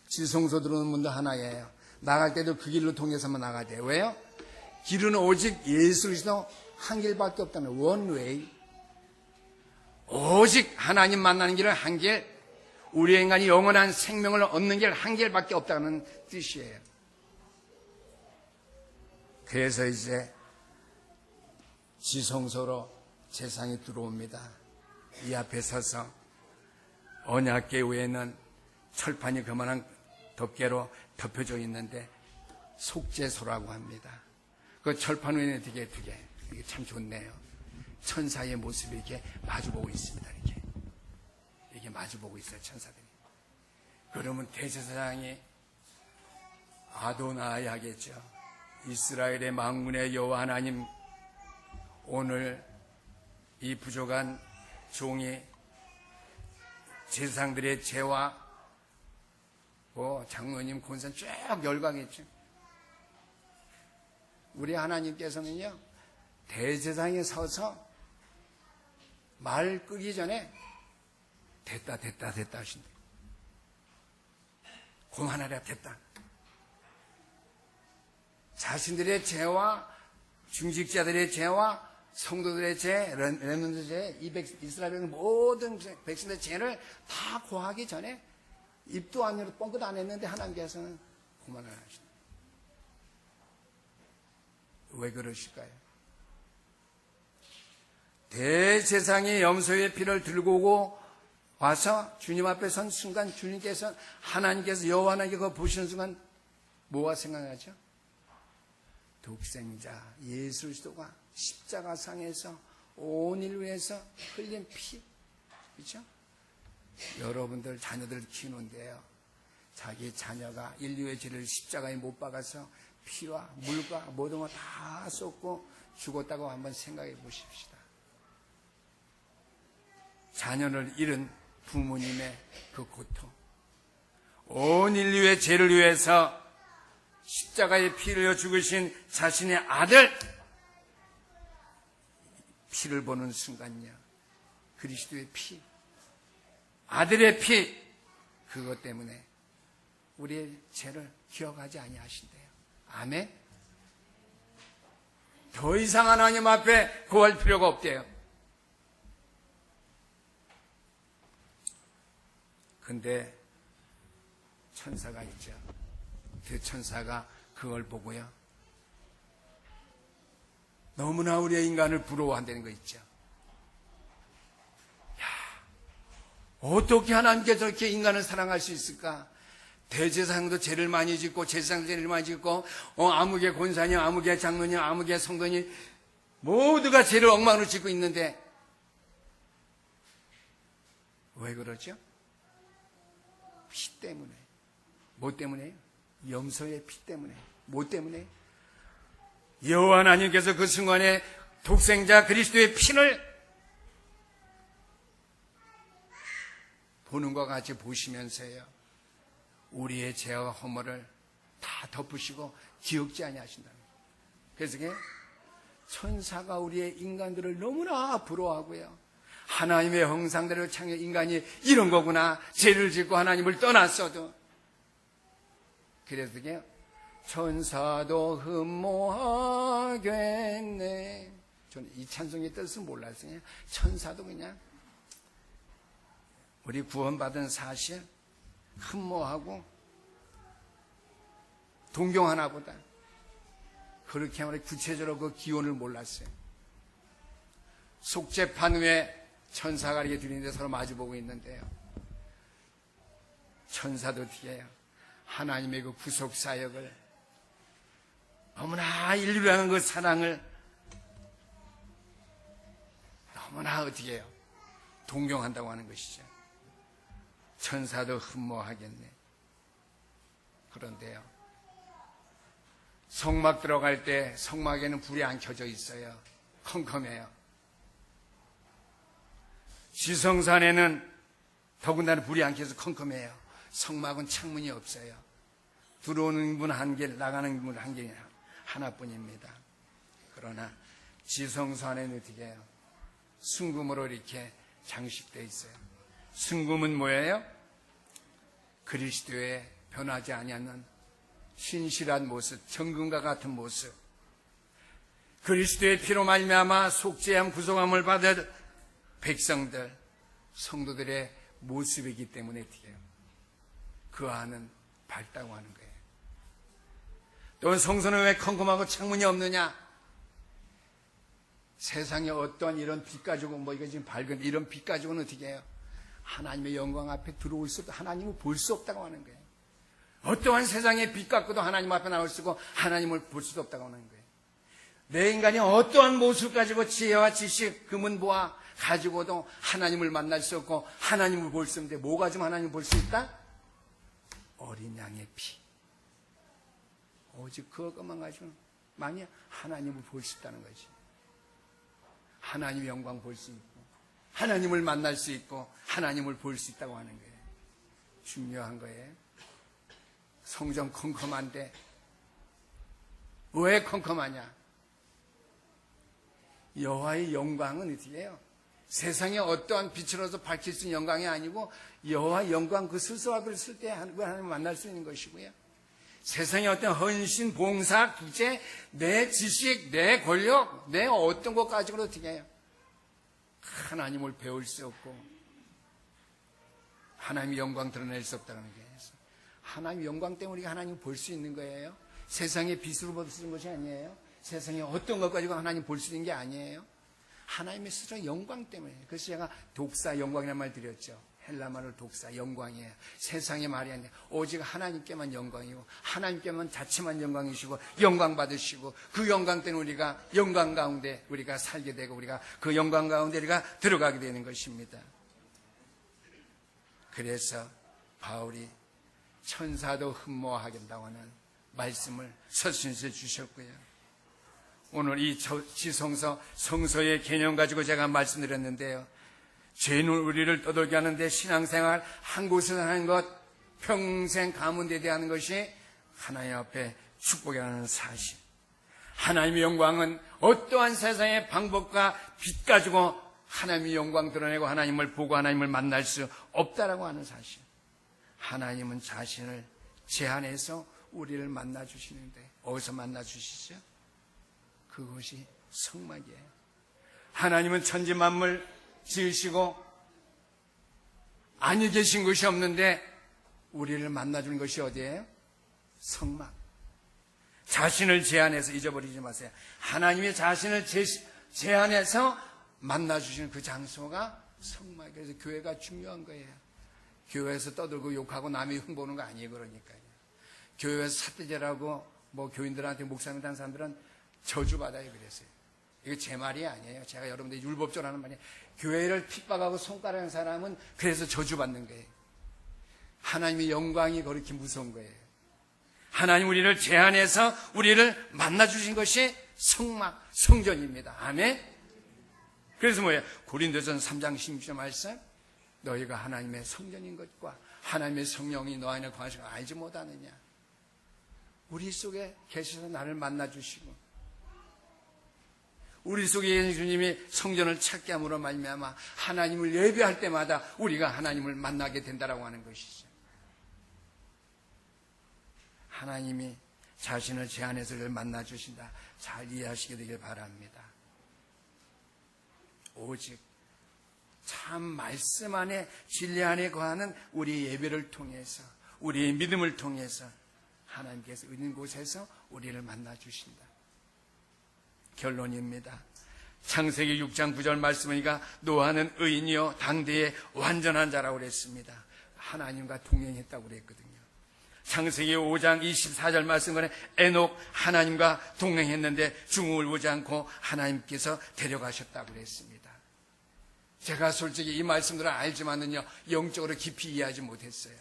지성소 들어오는 문도 하나예요. 나갈 때도 그 길로 통해서만 나가야 돼요. 왜요? 길은 오직 예수 그리스도 한 길밖에 없다는 원웨이. 오직 하나님 만나는 길은 한 길, 우리 인간이 영원한 생명을 얻는 길 한 길밖에 없다는 뜻이에요. 그래서 이제 지성소로 제사장이 들어옵니다. 이 앞에 서서 언약궤 위에는 철판이 그만한 덮개로 덮여져 있는데 속죄소라고 합니다. 그 철판 위에는 되게 이게 참 좋네요. 천사의 모습이 이렇게 마주보고 있습니다. 이렇게 마주보고 있어요, 천사들이. 그러면 대제사장이 아도나이 하겠죠. 이스라엘의 만군의 여호와 하나님, 오늘 이 부족한 종이 제사장들의 죄와 장로님, 권사 쭉 열광했죠. 우리 하나님께서는요, 대제사장에 서서 말 끄기 전에 됐다 하신대. 그만하라, 됐다. 자신들의 죄와 중직자들의 죄와 성도들의 죄, 렘넌트 죄, 이스라엘 모든 백성들의 죄를 다 고하기 전에 입도 안 열고 뻥끗 안 했는데 하나님께서는 그만을 하신다. 왜 그러실까요? 대제사장이 염소의 피를 들고 와서 주님 앞에 선 순간 주님께서 하나님께서 여호와 하나님께 그거 보시는 순간 뭐가 생각나죠? 독생자 예수 그리스도가 십자가상에서 온 인류에서 흘린 피, 그렇죠? 여러분들 자녀들 키우는데요, 자기 자녀가 인류의 죄를 십자가에 못 박아서 피와 물과 모든 거 다 쏟고 죽었다고 한번 생각해 보십시다. 자녀를 잃은 부모님의 그 고통, 온 인류의 죄를 위해서 십자가에 피를 흘려 죽으신 자신의 아들, 피를 보는 순간요, 그리스도의 피, 아들의 피, 그것 때문에 우리의 죄를 기억하지 아니하신대요. 아멘. 더 이상 하나님 앞에 구할 필요가 없대요. 근데 천사가 있죠. 그 천사가 그걸 보고요, 너무나 우리의 인간을 부러워한다는 거 있죠. 어떻게 하나님께서 저렇게 인간을 사랑할 수 있을까? 대제사장도 죄를 많이 짓고, 제사장도 죄를 많이 짓고, 아무개 권사님, 아무개 장로님, 아무개 성도님, 모두가 죄를 엉망으로 짓고 있는데, 왜 그러죠? 피 때문에. 뭐 때문에요? 염소의 피 때문에. 뭐 때문에? 여호와 하나님께서 그 순간에 독생자 그리스도의 피를 보는 것 같이 보시면서요, 우리의 죄와 허물을 다 덮으시고 기억지 아니하신다. 그래서 천사가 우리의 인간들을 너무나 부러워하고요, 하나님의 형상대로 창조 인간이 이런 거구나, 죄를 짓고 하나님을 떠났어도. 그래서 천사도 흠모하겠네. 저는 이 찬송의 뜻을 몰랐어요. 천사도 그냥 우리 구원받은 사실 흠모하고 동경하나 보다. 그렇게 하면 구체적으로 그 기원을 몰랐어요. 속죄판 후에 천사가 이렇게 들리는데 서로 마주보고 있는데요, 천사도 뒤에요, 하나님의 그 구속사역을, 너무나 인류를 향한 그 사랑을 너무나 어떻게 해요? 동경한다고 하는 것이죠. 천사도 흠모하겠네. 그런데요, 성막 들어갈 때 성막에는 불이 안 켜져 있어요. 컴컴해요. 지성산에는 더군다나 불이 안 켜서 컴컴해요. 성막은 창문이 없어요. 들어오는 문 한 개, 나가는 문 한 개, 하나뿐입니다. 그러나 지성산에는 어떻게 해요? 순금으로 이렇게 장식되어 있어요. 순금은 뭐예요? 그리스도의 변하지 아니하는 신실한 모습, 정금과 같은 모습, 그리스도의 피로 말미암아 속죄함, 구속함을 받은 백성들, 성도들의 모습이기 때문에 어떻게 해요? 그 안은 밝다고 하는 거예요. 또 성소는 왜 컴컴하고 창문이 없느냐? 세상에 어떤 이런 빛 가지고, 이거 지금 밝은 이런 빛 가지고는 어떻게 해요? 하나님의 영광 앞에 들어올 수 없다, 하나님을 볼 수 없다고 하는 거예요. 어떠한 세상의 빛 갖고도 하나님 앞에 나올 수 없고 하나님을 볼 수도 없다고 하는 거예요. 내 인간이 어떠한 모습 가지고 지혜와 지식, 금은보화 가지고도 하나님을 만날 수 없고 하나님을 볼 수 없는데, 뭐 가지고 하나님을 볼 수 있다? 어린 양의 피. 오직 그것만 가지고 만약 하나님을 볼 수 있다는 거지. 하나님의 영광 볼 수 있고 하나님을 만날 수 있고 하나님을 볼 수 있다고 하는 거예요. 중요한 거예요. 성전 컴컴한데 왜 컴컴하냐? 여호와의 영광은 어떻게 해요? 세상에 어떠한 빛으로서 밝힐 수 있는 영광이 아니고 여호와의 영광 그 스스로 앞을 쓸 때 하나님을 만날 수 있는 것이고요. 세상에 어떤 헌신, 봉사, 구제, 내 지식, 내 권력, 내 어떤 것 가지고 어떻게 해요? 하나님을 배울 수 없고 하나님의 영광 드러낼 수 없다는 게 하나님의 영광 때문에 우리가 하나님을 볼 수 있는 거예요. 세상의 빛으로 볼 수 있는 것이 아니에요. 세상에 어떤 것 가지고 하나님 볼 수 있는 게 아니에요. 하나님의 스스로 영광 때문에. 그래서 제가 독사 영광이라는 말 드렸죠. 헬라말로 독사 영광이에요. 세상의 말이 아니라 오직 하나님께만 영광이고 하나님께만 자체만 영광이시고 영광 받으시고 그 영광 때문에 우리가 영광 가운데 우리가 살게 되고 우리가 그 영광 가운데 우리가 들어가게 되는 것입니다. 그래서 바울이 천사도 흠모하겠다고 하는 말씀을 서신서에 주셨고요. 오늘 이 지성서 성서의 개념 가지고 제가 말씀드렸는데요. 죄는 우리를 떠돌게 하는데 신앙생활 한 곳에서 하는 것 평생 가문에 대한 것이 하나님 앞에 축복이라는 사실. 하나님의 영광은 어떠한 세상의 방법과 빛 가지고 하나님의 영광 드러내고 하나님을 보고 하나님을 만날 수 없다라고 하는 사실. 하나님은 자신을 제한해서 우리를 만나 주시는데 어디서 만나 주시죠? 그것이 성막이에요. 하나님은 천지 만물 지으시고 아니 계신 것이 없는데 우리를 만나주는 것이 어디예요? 성막. 자신을 제한해서 잊어버리지 마세요. 하나님의 자신을 제한해서 만나주시는 그 장소가 성막. 그래서 교회가 중요한 거예요. 교회에서 떠들고 욕하고 남이 흉보는 거 아니에요. 그러니까요. 교회에서 삿대질하고 뭐 교인들한테 목사님 하는 사람들은 저주받아요. 그랬어요. 이거 제 말이 아니에요. 제가 여러분들 율법적으로 하는 말이에요. 교회를 핍박하고 손가락하는 사람은 그래서 저주받는 거예요. 하나님의 영광이 그렇게 무서운 거예요. 하나님 우리를 제한해서 우리를 만나주신 것이 성막, 성전입니다. 아멘. 그래서 뭐예요? 고린도전 3장 16절 말씀, 너희가 하나님의 성전인 것과 하나님의 성령이 너 안에 거하시는 걸 알지 못하느냐. 우리 속에 계셔서 나를 만나주시고 우리 속에 계신 주님이 성전을 찾게 함으로 말미암아 하나님을 예배할 때마다 우리가 하나님을 만나게 된다라고 하는 것이죠. 하나님이 자신을 제한해서 를 만나주신다. 잘 이해하시게 되길 바랍니다. 오직 참 말씀 안에 진리 안에 거하는 우리의 예배를 통해서 우리의 믿음을 통해서 하나님께서 있는 곳에서 우리를 만나주신다. 결론입니다. 창세기 6장 9절 말씀이니까 노아는 의인이요 당대의 완전한 자라고 그랬습니다. 하나님과 동행했다고 그랬거든요. 창세기 5장 24절 말씀은 에녹 하나님과 동행했는데 죽음을 보지 않고 하나님께서 데려가셨다고 그랬습니다. 제가 솔직히 이 말씀들을 알지만은요 영적으로 깊이 이해하지 못했어요.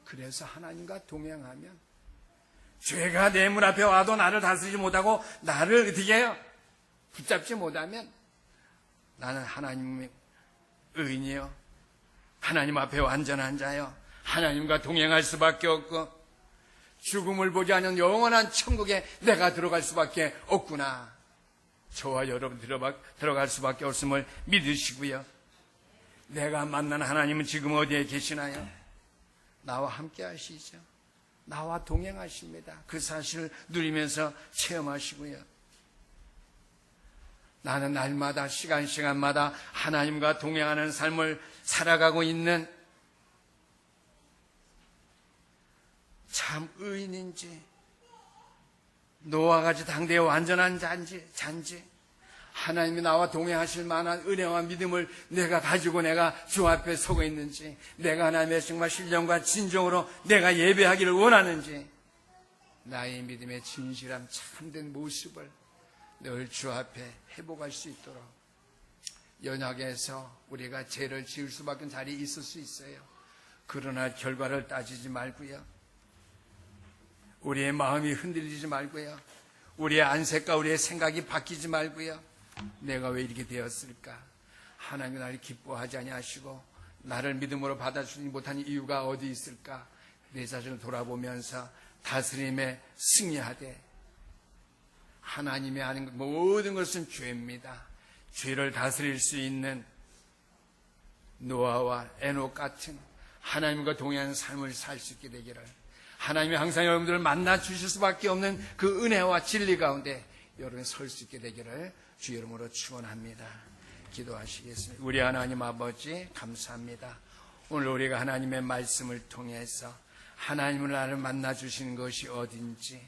그래서 하나님과 동행하면 죄가 내 문 앞에 와도 나를 다스리지 못하고 나를 어떻게 해요? 붙잡지 못하면 나는 하나님의 의인이요 하나님 앞에 완전한 자요 하나님과 동행할 수밖에 없고 죽음을 보지 않은 영원한 천국에 내가 들어갈 수밖에 없구나. 저와 여러분 들어갈 수밖에 없음을 믿으시고요. 내가 만난 하나님은 지금 어디에 계시나요? 나와 함께 하시죠. 나와 동행하십니다. 그 사실을 누리면서 체험하시고요. 나는 날마다 시간마다 하나님과 동행하는 삶을 살아가고 있는 참 의인인지 노아와 같이 당대의 완전한 잔지 하나님이 나와 동행하실 만한 은혜와 믿음을 내가 가지고 내가 주 앞에 서고 있는지 내가 하나님의 정말 신령과 진정으로 내가 예배하기를 원하는지 나의 믿음의 진실함 참된 모습을 늘 주 앞에 회복할 수 있도록 연약해서 우리가 죄를 지을 수밖에 없는 자리에 있을 수 있어요. 그러나 결과를 따지지 말고요. 우리의 마음이 흔들리지 말고요. 우리의 안색과 우리의 생각이 바뀌지 말고요. 내가 왜 이렇게 되었을까? 하나님이 나를 기뻐하지 아니하시고 나를 믿음으로 받아주지 못하는 이유가 어디 있을까? 내 자신을 돌아보면서 다스림에 승리하되, 하나님이 아닌 모든 것은 죄입니다. 죄를 다스릴 수 있는 노아와 에녹 같은 하나님과 동행하는 삶을 살 수 있게 되기를, 하나님이 항상 여러분들을 만나 주실 수밖에 없는 그 은혜와 진리 가운데 여러분이 설 수 있게 되기를 주 이름으로 축원합니다. 기도하시겠습니다. 우리 하나님 아버지, 감사합니다. 오늘 우리가 하나님의 말씀을 통해서 하나님을 나를 만나 주시는 것이 어딘지,